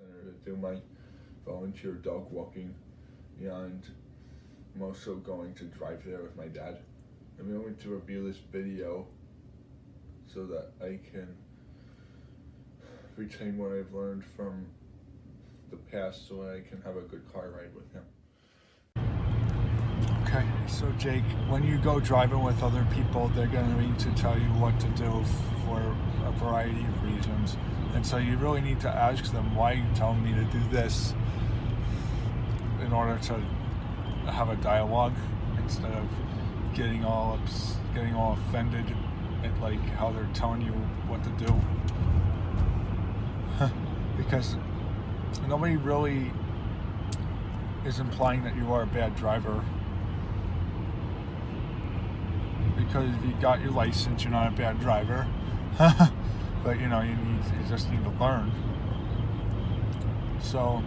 center to do my volunteer dog walking, and I'm also going to drive there with my dad. I'm going to review this video so that I can retain what I've learned from the past so I can have a good car ride with him. Okay, so Jake, when you go driving with other people, they're going to tell you what to do for a variety of reasons. And so you really need to ask them, why are you telling me to do this, in order to have a dialogue instead of getting all offended at like how they're telling you what to do. Because nobody really is implying that you are a bad driver. Because if you got your license, you're not a bad driver. But you just need to learn. So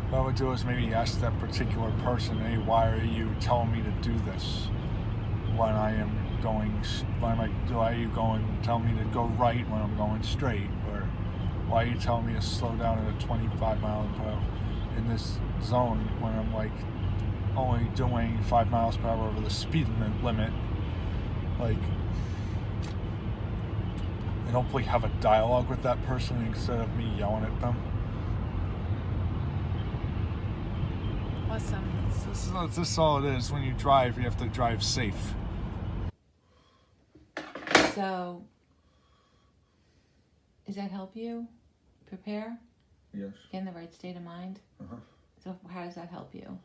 what I would do is maybe ask that particular person, hey, why are you telling me to do this when I am going, why are you telling me to go right when I'm going straight? Or why are you telling me to slow down at a 25 mile per hour in this zone when I'm like only doing 5 miles per hour over the speed limit? Like, and hopefully have a dialogue with that person instead of me yelling at them. Awesome. This is all it is. When you drive, you have to drive safe. So, does that help you prepare? Yes. Get in the right state of mind? Uh-huh. So how does that help you?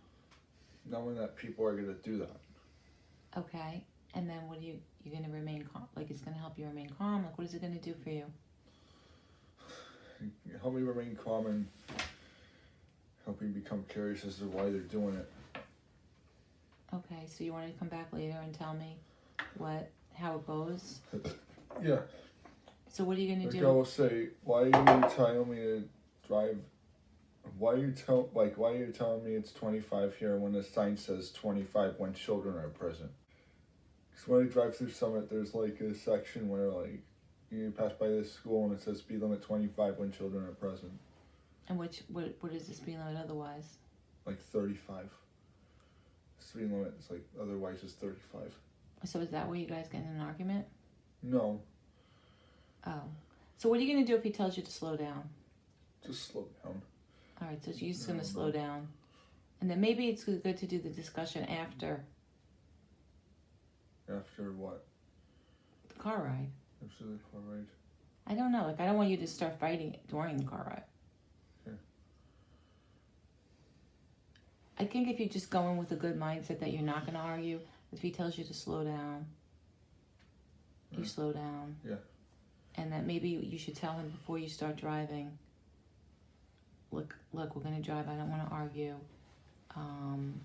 Knowing that people are going to do that. Okay. And then what you're going to remain calm? Like, it's going to help you remain calm? Like, what is it going to do for you? Help me remain calm and help me become curious as to why they're doing it. Okay, so you want to come back later and tell me how it goes? Yeah. So what are you going to Like do? I will say, why are you telling me to drive? Why are you telling me it's 25 here when the sign says 25 when children are present? Because when I drive through Summit, there's like a section where like you pass by this school and it says speed limit 25 when children are present. And what is the speed limit otherwise? Like 35. Speed limit is like otherwise is 35. So is that where you guys get in an argument? No. Oh. So what are you going to do if he tells you to slow down? Just slow down. All right, so you're just going to slow down. And then maybe it's good to do the discussion after. After what? The car ride. After the car ride. I don't know. Like, I don't want you to start fighting during the car ride. Okay. I think if you just go in with a good mindset that you're not going to argue, if he tells you to slow down, you slow down. Yeah. And that maybe you should tell him before you start driving, look, we're going to drive. I don't want to argue. I'm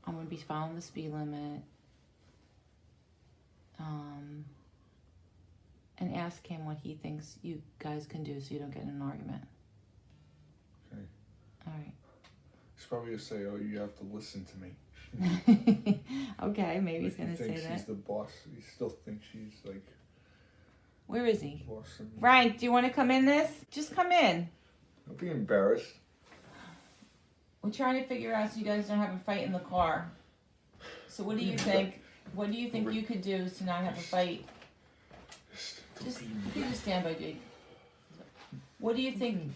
going to be following the speed limit. And ask him what he thinks you guys can do so you don't get in an argument. Okay. All right. He's probably going to say, oh, you have to listen to me. Okay, maybe he's Like going to say He thinks that. he's the boss. He still thinks she's like... Where is he? Boss and... Frank, do you want to come in this? Just come in. Don't be embarrassed. We're trying to figure out so you guys don't have a fight in the car. So what do you think? What do you think you could do to not have a fight? Just stand by, Jake. What do you think?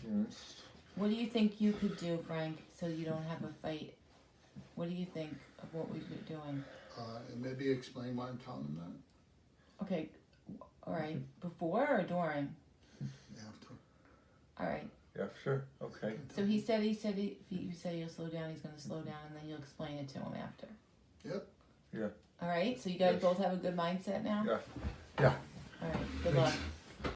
What do you think you could do, Frank, so you don't have a fight? What do you think of what we've been doing? And maybe explain why I'm telling them that. Okay, all right. Before or during? After. All right. Yeah, sure. Okay. So he said if you say he'll slow down, he's going to slow down, and then you'll explain it to him after. Yep. Yeah. All right. So you guys Yes. both have a good mindset now. Yeah. Yeah. All right. Good luck.